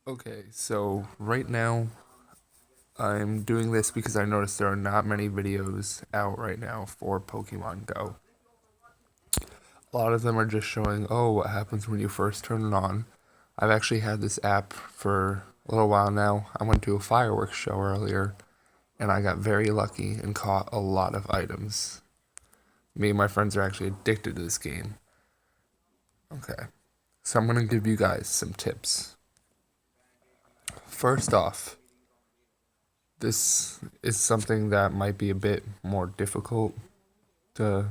Okay, so right now I'm doing this because I noticed there are not many videos out right now for Pokemon Go. A lot of them are just showing, oh, what happens when you first turn it on. I've actually had this app for a little while now. I went to a fireworks show earlier and I got very lucky and caught a lot of items. Me and my friends are actually addicted to this game. Okay, so I'm going to give you guys some tips. First off, this is something that might be a bit more difficult to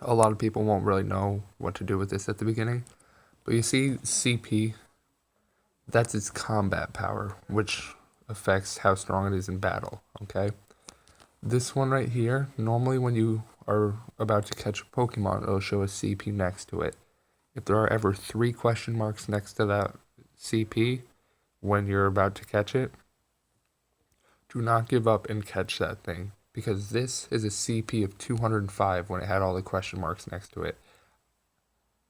a lot of people won't really know what to do with this at the beginning. But you see CP, that's its combat power, which affects how strong it is in battle, okay? This one right here, normally when you are about to catch a Pokemon, it'll show a CP next to it. If there are ever 3 question marks next to that CP when you're about to catch it, do not give up and catch that thing, because this is a CP of 205 when it had all the question marks next to it,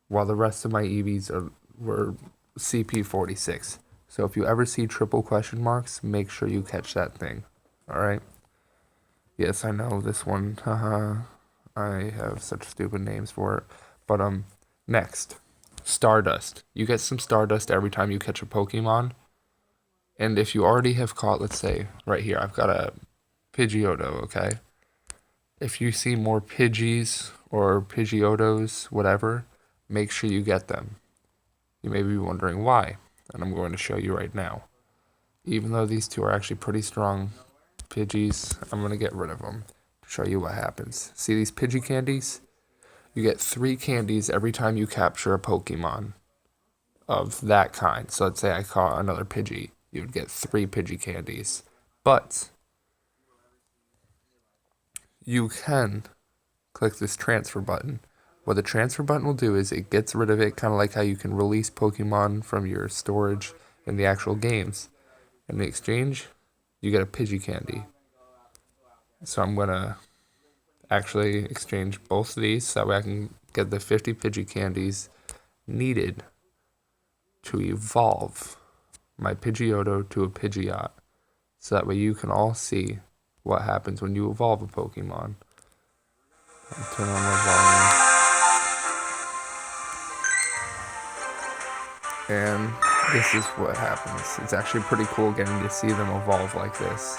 while the rest of my EVs were CP 46. So if you ever see triple question marks, make sure you catch that thing. Alright? Yes, I know this one. Haha. I have such stupid names for it. But next. Stardust. You get some Stardust every time you catch a Pokemon. And if you already have caught, let's say, right here, I've got a Pidgeotto, okay? If you see more Pidgeys or Pidgeottos, whatever, make sure you get them. You may be wondering why, and I'm going to show you right now. Even though these two are actually pretty strong Pidgeys, I'm going to get rid of them to show you what happens. See these Pidgey candies? You get 3 candies every time you capture a Pokemon of that kind. So let's say I caught another Pidgey, you would get 3 Pidgey candies. But you can click this transfer button. What the transfer button will do is it gets rid of it, kind of like how you can release Pokemon from your storage in the actual games. In the exchange, you get a Pidgey candy. So I'm going to actually exchange both of these so that way I can get the 50 Pidgey candies needed to evolve my Pidgeotto to a Pidgeot. So that way you can all see what happens when you evolve a Pokemon. I'll turn on my volume. And this is what happens. It's actually pretty cool getting to see them evolve like this.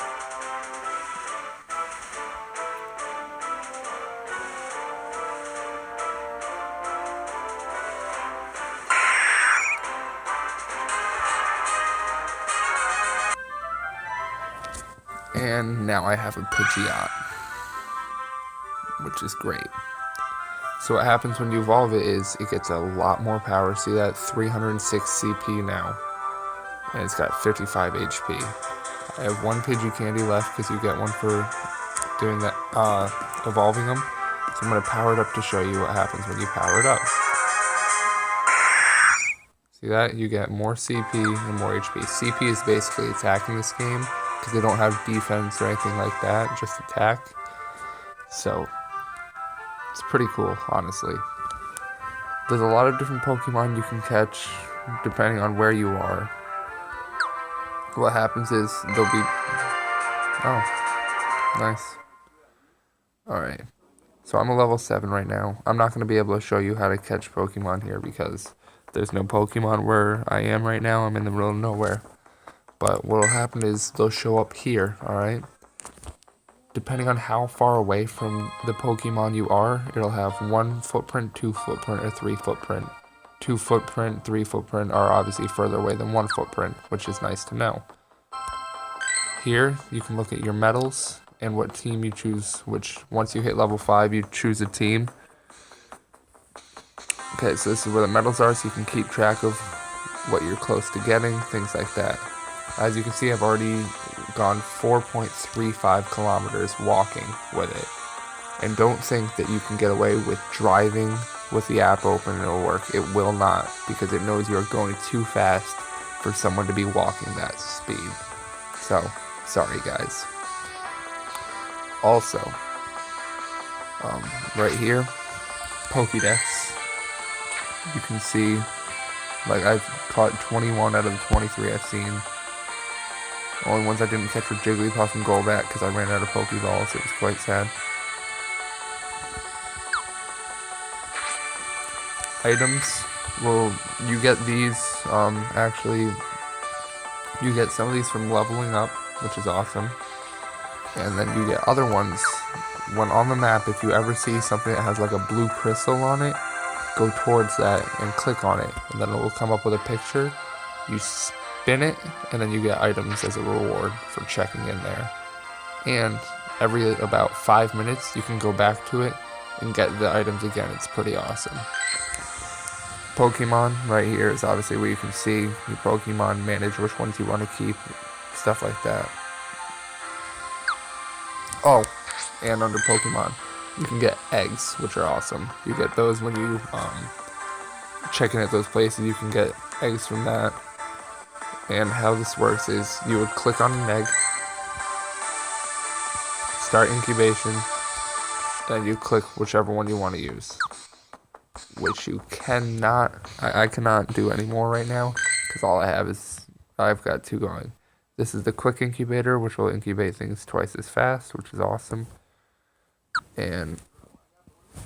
And now I have a Pidgeot, which is great. So what happens when you evolve it is it gets a lot more power. See that? 306 CP now. And it's got 55 HP. I have 1 Pidgey candy left because you get one for doing that, evolving them. So I'm going to power it up to show you what happens when you power it up. See that? You get more CP and more HP. CP is basically attacking this game because they don't have defense or anything like that, just attack. So it's pretty cool, honestly. There's a lot of different Pokemon you can catch depending on where you are. What happens is there'll be... Oh, nice. Alright. So I'm a level 7 right now. I'm not going to be able to show you how to catch Pokemon here because there's no Pokemon where I am right now. I'm in the middle of nowhere. But what'll happen is they'll show up here, alright? Depending on how far away from the Pokemon you are, it'll have 1 footprint, 2 footprint, or 3 footprint. 2 footprint, 3 footprint are obviously further away than 1 footprint, which is nice to know. Here, you can look at your medals and what team you choose, which once you hit level 5, you choose a team. Okay, so this is where the medals are, so you can keep track of what you're close to getting, things like that. As you can see, I've already gone 4.35 kilometers walking with it. And don't think that you can get away with driving with the app open and it'll work. It will not, because it knows you're going too fast for someone to be walking that speed. So, sorry guys. Also, right here, Pokédex. You can see Like, I've caught 21 out of the 23 I've seen. The only ones I didn't catch were Jigglypuff and Golbat because I ran out of Pokeballs. It was quite sad. Items. Well, you get these, actually, you get some of these from leveling up, which is awesome. And then you get other ones. When on the map, if you ever see something that has like a blue crystal on it, go towards that and click on it, and then it will come up with a picture. You spin it, and then you get items as a reward for checking in there. And every about 5 minutes, you can go back to it and get the items again. It's pretty awesome. Pokemon right here is obviously where you can see your Pokemon, manage which ones you want to keep, stuff like that. Oh, and under Pokemon, you can get eggs, which are awesome. You get those when you check in at those places. You can get eggs from that. And how this works is you would click on an egg, start incubation, and you click whichever one you want to use. Which you cannot, I cannot do anymore right now, because all I have is, I've got two going. This is the quick incubator, which will incubate things twice as fast, which is awesome. And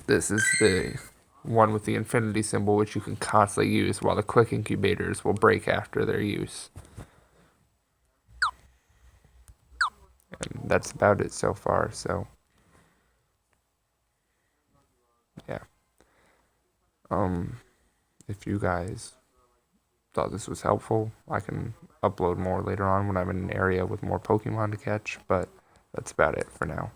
this is the one with the infinity symbol, which you can constantly use, while the quick incubators will break after their use. And that's about it so far, so yeah. If you guys thought this was helpful, I can upload more later on when I'm in an area with more Pokemon to catch, but that's about it for now.